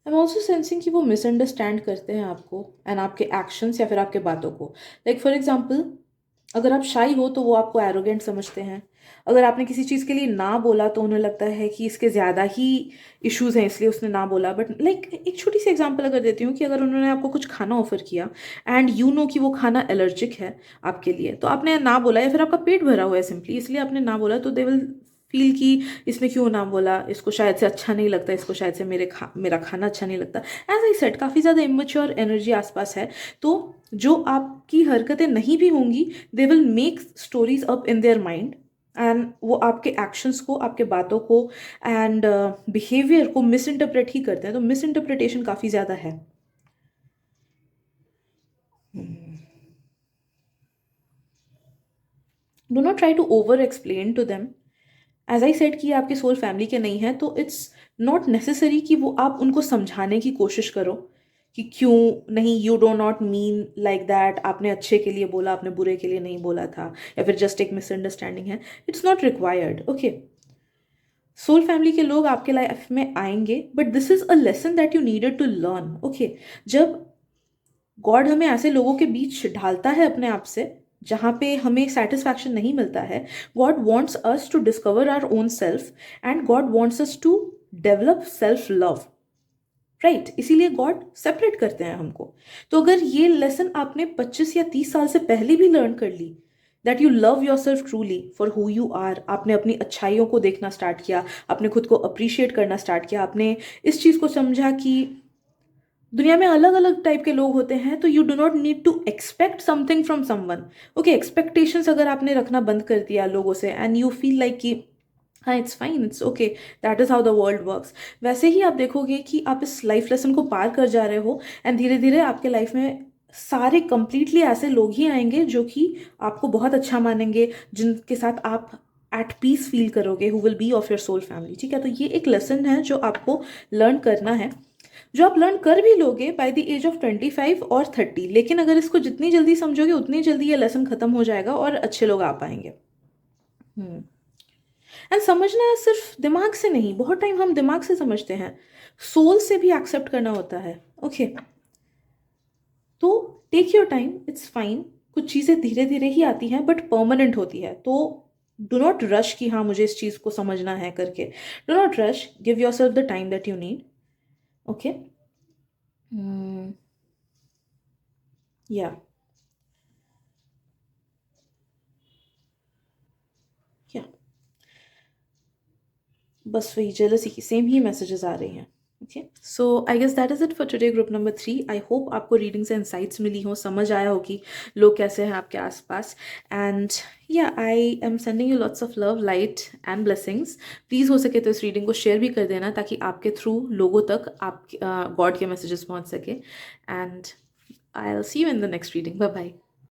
I am also sensing कि वो मिसअंडरस्टैंड करते हैं आपको एंड आपके एक्शंस या फिर आपके बातों को। लाइक फॉर एग्जाम्पल, अगर आप शाई हो तो वो आपको एरोगेंट समझते हैं। अगर आपने किसी चीज़ के लिए ना बोला तो उन्हें लगता है कि इसके ज़्यादा ही इश्यूज हैं इसलिए उसने ना बोला। बट लाइक एक छोटी सी एग्जांपल अगर देती हूँ, कि अगर उन्होंने आपको कुछ खाना ऑफर किया एंड यू नो कि वो खाना एलर्जिक है आपके लिए, तो आपने ना बोला, या फिर आपका पेट भरा हुआ है सिंपली इसलिए आपने ना बोला, तो दे विल फील कि इसने क्यों ना बोला, इसको शायद से अच्छा नहीं लगता, इसको शायद से मेरा खाना अच्छा नहीं लगता। एज आई सेड, काफ़ी ज़्यादा इमेच्योर एनर्जी आसपास है, तो जो आपकी हरकतें नहीं भी होंगी, they will make stories up in their mind, and वो आपके एक्शंस को, आपके बातों को एंड बिहेवियर को मिस इंटरप्रेट ही करते हैं। तो मिस इंटरप्रिटेशन काफ़ी ज़्यादा है। Do not try to over explain to them. As I said कि ये आपके सोल फैमिली के नहीं है, तो इट्स नॉट नेसेसरी कि वो आप उनको समझाने की कोशिश करो कि क्यों नहीं, you do not mean like that, आपने अच्छे के लिए बोला, आपने बुरे के लिए नहीं बोला था, या फिर जस्ट एक मिसअंडरस्टैंडिंग है, it's not required. Okay, soul family के लोग आपके लाइफ में आएंगे, but this is a lesson that you needed to learn. Okay, जब गॉड हमें ऐसे लोगों के बीच ढालता है अपने आप से जहाँ पे हमें सेटिस्फैक्शन नहीं मिलता है, God wants us to discover our own self, and God wants us to develop self love, right? इसीलिए गॉड सेपरेट करते हैं हमको। तो अगर ये लेसन आपने 25 या 30 साल से पहले भी लर्न कर ली, that you love yourself truly for who you are, आपने अपनी अच्छाइयों को देखना स्टार्ट किया, आपने खुद को अप्रिशिएट करना स्टार्ट किया, आपने इस चीज़ को समझा कि दुनिया में अलग अलग टाइप के लोग होते हैं, तो you do not need to expect something from someone. Okay, expectations अगर आपने रखना बंद कर दिया लोगों से, एंड यू फील लाइक कि हाँ it's fine, it's okay, that is how the world works, वैसे ही आप देखोगे कि आप इस लाइफ लेसन को पार कर जा रहे हो, एंड धीरे धीरे आपके लाइफ में सारे कंप्लीटली ऐसे लोग ही आएंगे जो कि आपको बहुत अच्छा मानेंगे, जिनके साथ आप एट पीस फील करोगे, who will be of your soul family. ठीक है, तो ये एक लेसन है जो आपको लर्न करना है, जो आप लर्न कर भी लोगे बाय द एज ऑफ 25 और 30, लेकिन अगर इसको जितनी जल्दी समझोगे उतनी जल्दी ये लेसन खत्म हो जाएगा और अच्छे लोग आ पाएंगे। एंड समझना है सिर्फ दिमाग से नहीं, बहुत टाइम हम दिमाग से समझते हैं, सोल से भी एक्सेप्ट करना होता है। ओके, तो take your time, it's fine, कुछ चीज़ें धीरे धीरे ही आती हैं बट परमानेंट होती है, तो डो नॉट रश कि हाँ मुझे इस चीज़ को समझना है करके, do not rush, give your self the time that you need. Okay, या या बस वही जेलसी की सेम ही मैसेजेस आ रही हैं। Okay, so I guess that is it for today group number 3। I hope आपको रीडिंग से इंसाइट्स मिली हो, समझ आया हो कि लोग कैसे हैं आपके आसपास, एंड या I am sending you lots of love, light and blessings. Please हो सके तो इस रीडिंग को शेयर भी कर देना, ताकि आपके थ्रू लोगों तक आप गॉड के मैसेजेस पहुंच सके, and I will see you in the next reading. Bye bye.